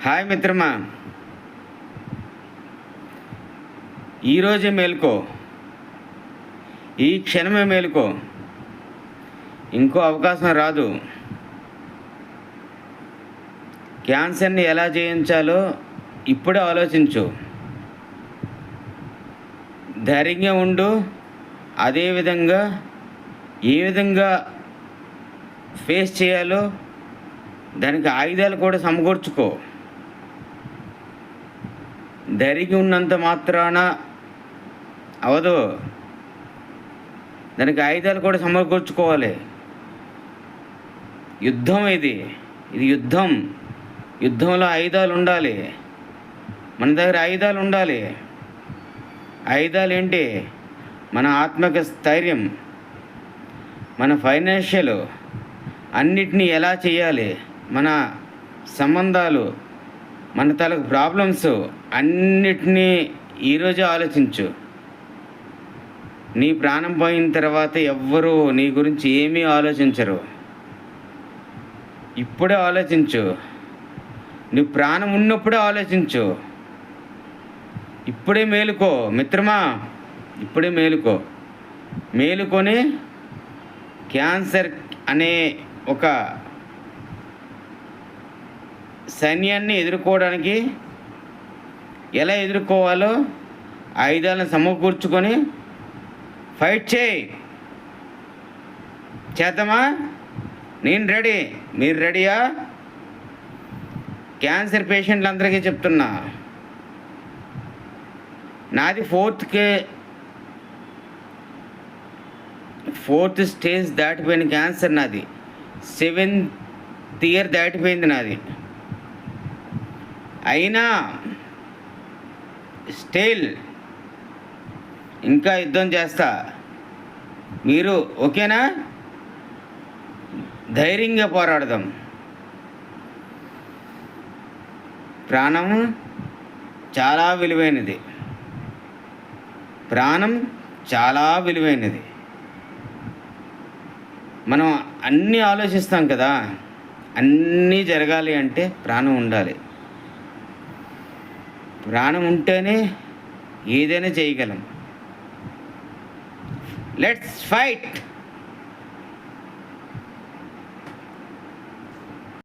Hi మిత్రమా, ఈరోజే మేలుకో, ఈ క్షణమే మేలుకో. ఇంకో అవకాశం రాదు. క్యాన్సర్ని ఎలా జయించాలో ఇప్పుడే ఆలోచించు. ధైర్యంగా ఉండు. అదేవిధంగా ఏ విధంగా ఫేస్ చేయాలో దానికి ఆయుధాలు కూడా సమకూర్చుకో. ధైర్యం ఉన్నంత మాత్రాన అవదు, దానికి ఆయుధాలు కూడా సమకూర్చుకోవాలి. యుద్ధం ఇది యుద్ధం. యుద్ధంలో ఆయుధాలు ఉండాలి. మన దగ్గర ఆయుధాలు ఉండాలి. ఆయుధాలు ఏంటి? మన ఆత్మక స్థైర్యం, మన ఫైనాన్షియల్ అన్నిటినీ ఎలా చేయాలి, మన సంబంధాలు, మన తలకు ప్రాబ్లమ్స్ అన్నిటినీ ఈరోజే ఆలోచించు. నీ ప్రాణం పోయిన తర్వాత ఎవ్వరూ నీ గురించి ఏమీ ఆలోచించరు. ఇప్పుడే ఆలోచించు. నీ ప్రాణం ఉన్నప్పుడే ఆలోచించు. ఇప్పుడే మేలుకో మిత్రమా, ఇప్పుడే మేలుకో. మేలుకొని క్యాన్సర్ అనే ఒక సైన్యాన్ని ఎదుర్కోవడానికి ఎలా ఎదుర్కోవాలో ఆయుధాలను సమకూర్చుకొని ఫైట్ చేయి. చేద్దామా? నేను రెడీ. మీరు రెడీయా? క్యాన్సర్ పేషెంట్లందరికీ చెప్తున్నా, నాది ఫోర్త్ స్టేజ్ దాటిపోయిన క్యాన్సర్. నాది 7th ఇయర్ దాటిపోయింది నాది. అయినా స్టిల్ ఇంకా యుద్ధం చేస్తా. మీరు ఓకేనా? ధైర్యంగా పోరాడదాం. ప్రాణం చాలా విలువైనది. ప్రాణం చాలా విలువైనది. మనం అన్నీ ఆలోచిస్తాం కదా, అన్నీ జరగాలి అంటే ప్రాణం ఉండాలి. ప్రాణం ఉంటేనే ఏదైనా చేయగలం. Let's fight.